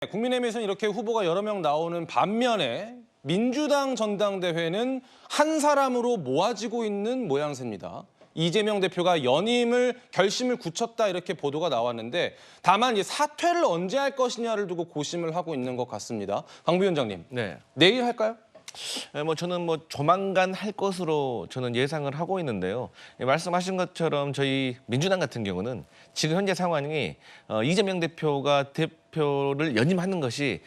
국민의힘에서는 이렇게 후보가 여러 명 나오는 반면에 민주당 전당대회는 한 사람으로 모아지고 있는 모양새입니다. 이재명 대표가 연임을 결심을 굳혔다 이렇게 보도가 나왔는데 다만 이 사퇴를 언제 할 것이냐를 두고 고심을 하고 있는 것 같습니다. 강 부위원장님, 네. 내일 할까요? 저는 조만간 할 것으로 저는 예상을 하고 있는데요. 말씀하신 것처럼 저희 민주당 같은 경우는 지금 현재 상황이 이재명 대표가 대표를 연임하는 것이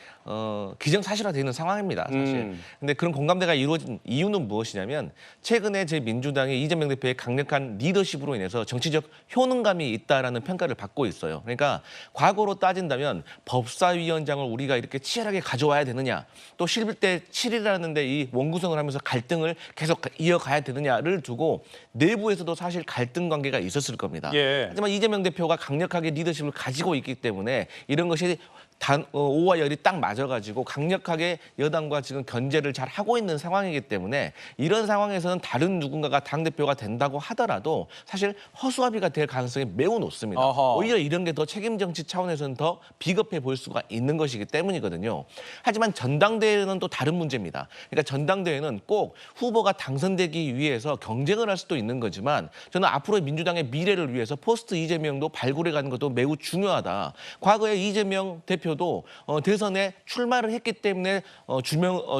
기정사실화되어 있는 상황입니다, 사실. 근데 그런 공감대가 이루어진 이유는 무엇이냐면 최근에 저희 민주당이 이재명 대표의 강력한 리더십으로 인해서 정치적 효능감이 있다라는 평가를 받고 있어요. 그러니까 과거로 따진다면 법사위원장을 우리가 이렇게 치열하게 가져와야 되느냐, 또 11대 7이라는데 이 원구성을 하면서 갈등을 계속 이어가야 되느냐를 두고 내부에서도 사실 갈등 관계가 있었을 겁니다. 예. 하지만 이재명 대표가 강력하게 리더십을 가지고 있기 때문에 이런 것이 오와 열이 딱 맞아가지고 강력하게 여당과 지금 견제를 잘 하고 있는 상황이기 때문에 이런 상황에서는 다른 누군가가 당대표가 된다고 하더라도 사실 허수아비가 될 가능성이 매우 높습니다. 어허. 오히려 이런 게 더 책임 정치 차원에서는 더 비겁해 보일 수가 있는 것이기 때문이거든요. 하지만 전당대회는 또 다른 문제입니다. 그러니까 전당대회는 꼭 후보가 당선되기 위해서 경쟁을 할 수도 있는 거지만 저는 앞으로의 민주당의 미래를 위해서 포스트 이재명도 발굴해가는 것도 매우 중요하다. 과거에 이재명 대표도 대선에 출마를 했기 때문에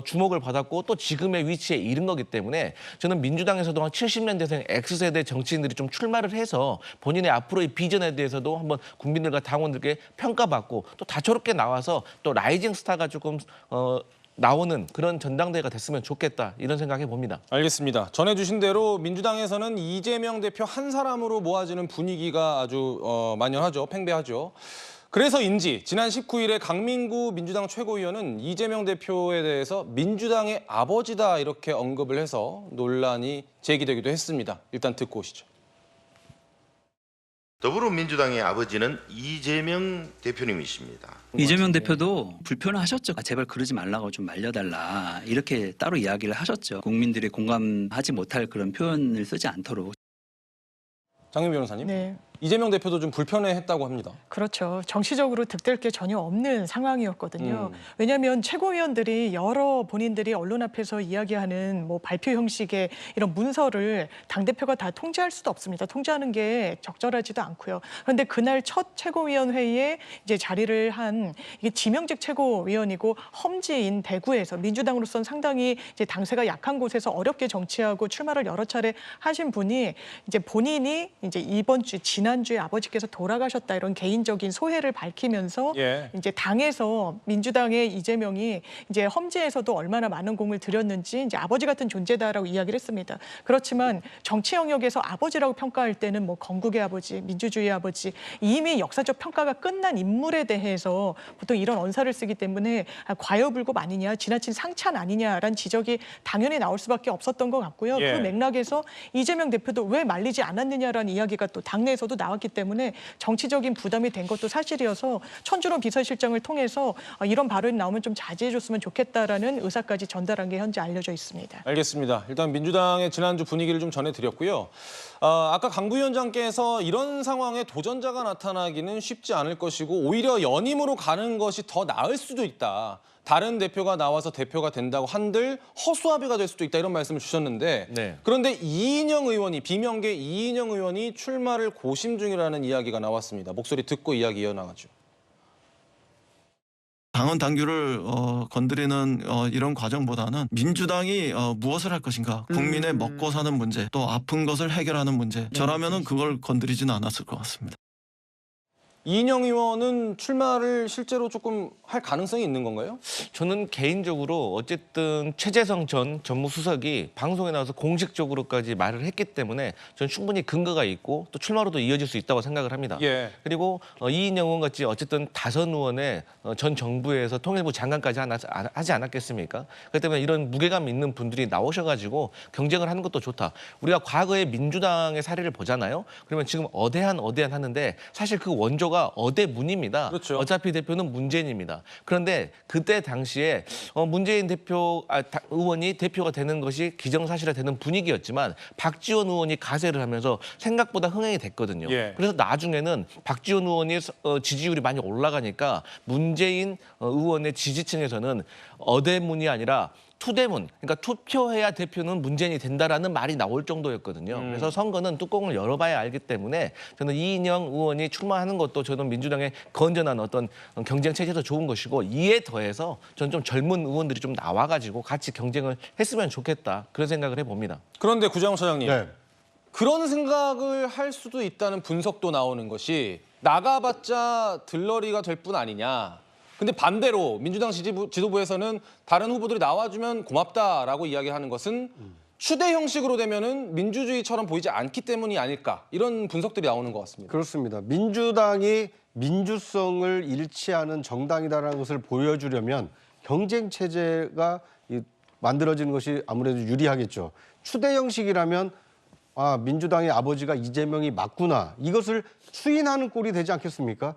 주목을 받았고 또 지금의 위치에 이른 거기 때문에 저는 민주당에서도 한 70년대생 X세대 정치인들이 좀 출마를 해서 본인의 앞으로의 비전에 대해서도 한번 국민들과 당원들께 평가받고 또 다채롭게 나와서 또 라이징 스타가 조금 나오는 그런 전당대회가 됐으면 좋겠다 이런 생각해 봅니다. 알겠습니다. 전해주신 대로 민주당에서는 이재명 대표 한 사람으로 모아지는 분위기가 아주 만연하죠. 팽배하죠. 그래서인지 지난 19일에 강민구 민주당 최고위원은 이재명 대표에 대해서 민주당의 아버지다 이렇게 언급을 해서 논란이 제기되기도 했습니다. 일단 듣고 오시죠. 더불어민주당의 아버지는 이재명 대표님이십니다. 이재명 대표도 불편하셨죠. 제발 그러지 말라고 좀 말려달라 이렇게 따로 이야기를 하셨죠. 국민들이 공감하지 못할 그런 표현을 쓰지 않도록. 장윤 변호사님, 네. 이재명 대표도 좀 불편해했다고 합니다. 그렇죠. 정치적으로 득될 게 전혀 없는 상황이었거든요. 왜냐하면 최고위원들이 여러 본인들이 언론 앞에서 이야기하는 뭐 발표 형식의 이런 문서를 당대표가 다 통제할 수도 없습니다. 통제하는 게 적절하지도 않고요. 그런데 그날 첫 최고위원 회의에 이제 자리를 한 이게 지명직 최고위원이고 험지인 대구에서 민주당으로서는 상당히 이제 당세가 약한 곳에서 어렵게 정치하고 출마를 여러 차례 하신 분이 이제 본인이 이제 이번 주 지난주에 아버지께서 돌아가셨다 이런 개인적인 소회를 밝히면서 이제 당에서 민주당의 이재명이 이제 험지에서도 얼마나 많은 공을 들였는지 이제 아버지 같은 존재다라고 이야기를 했습니다. 그렇지만 정치 영역에서 아버지라고 평가할 때는 뭐 건국의 아버지, 민주주의 아버지 이미 역사적 평가가 끝난 인물에 대해서 보통 이런 언사를 쓰기 때문에 과여불급 아니냐, 지나친 상찬 아니냐라는 지적이 당연히 나올 수밖에 없었던 것 같고요. 그 맥락에서 이재명 대표도 왜 말리지 않았느냐라는 이야기가 또 당내에서도 나왔기 때문에 정치적인 부담이 된 것도 사실이어서 천준호 비서실장을 통해서 이런 발언이 나오면 좀 자제해줬으면 좋겠다라는 의사까지 전달한 게 현재 알려져 있습니다. 알겠습니다. 일단 민주당의 지난주 분위기를 좀 전해드렸고요. 아까 강 부위원장께서 이런 상황에 도전자가 나타나기는 쉽지 않을 것이고 오히려 연임으로 가는 것이 더 나을 수도 있다. 다른 대표가 나와서 대표가 된다고 한들 허수아비가 될 수도 있다 이런 말씀을 주셨는데 네. 그런데 이인영 의원이 비명계 이인영 의원이 출마를 고심 중이라는 이야기가 나왔습니다. 목소리 듣고 이야기 이어나가죠. 당원 당규를 건드리는 이런 과정보다는 민주당이 무엇을 할 것인가, 국민의 먹고 사는 문제, 또 아픈 것을 해결하는 문제, 저라면은 그걸 건드리지는 않았을 것 같습니다. 이인영 의원은 출마를 실제로 조금 할 가능성이 있는 건가요? 저는 개인적으로 어쨌든 최재성 전 전무수석이 방송에 나와서 공식적으로까지 말을 했기 때문에 저는 충분히 근거가 있고 또 출마로도 이어질 수 있다고 생각을 합니다. 그리고 이인영 의원 같이 어쨌든 다선 의원의 전 정부에서 통일부 장관까지 하지 않았겠습니까? 그렇기 때문에 이런 무게감 있는 분들이 나오셔가지고 경쟁을 하는 것도 좋다. 우리가 과거에 민주당의 사례를 보잖아요. 그러면 지금 어대한 하는데 사실 그 원조가 대표가 어대문입니다. 그렇죠. 어차피 대표는 문재인입니다. 그런데 그때 당시에 문재인 의원이 대표가 되는 것이 기정사실화되는 분위기였지만 박지원 의원이 가세를 하면서 생각보다 흥행이 됐거든요. 예. 그래서 나중에는 박지원 의원이 지지율이 많이 올라가니까 문재인 의원의 지지층에서는 어대문이 아니라 투대문, 그러니까 투표해야 대표는 문재인이 된다라는 말이 나올 정도였거든요. 그래서 선거는 뚜껑을 열어봐야 알기 때문에 저는 이인영 의원이 출마하는 것도 저는 민주당의 건전한 어떤 경쟁 체제도 좋은 것이고 이에 더해서 저는 좀 젊은 의원들이 좀 나와가지고 같이 경쟁을 했으면 좋겠다 그런 생각을 해봅니다. 그런데 구자영 차장님, 네. 그런 생각을 할 수도 있다는 분석도 나오는 것이 나가봤자 들러리가 될 뿐 아니냐. 근데 반대로 민주당 지도부에서는 다른 후보들이 나와주면 고맙다라고 이야기하는 것은 추대 형식으로 되면은 민주주의처럼 보이지 않기 때문이 아닐까 이런 분석들이 나오는 것 같습니다. 그렇습니다. 민주당이 민주성을 일치하는 정당이다라는 것을 보여주려면 경쟁 체제가 만들어지는 것이 아무래도 유리하겠죠. 추대 형식이라면 민주당의 아버지가 이재명이 맞구나. 이것을 추인하는 꼴이 되지 않겠습니까?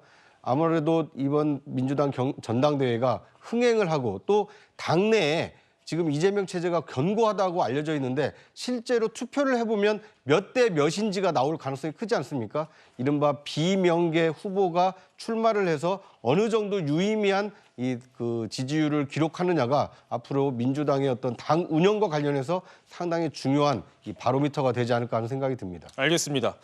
아무래도 이번 민주당 전당대회가 흥행을 하고 또 당내에 지금 이재명 체제가 견고하다고 알려져 있는데 실제로 투표를 해보면 몇 대 몇인지가 나올 가능성이 크지 않습니까? 이른바 비명계 후보가 출마를 해서 어느 정도 유의미한 그 지지율을 기록하느냐가 앞으로 민주당의 어떤 당 운영과 관련해서 상당히 중요한 이 바로미터가 되지 않을까 하는 생각이 듭니다. 알겠습니다.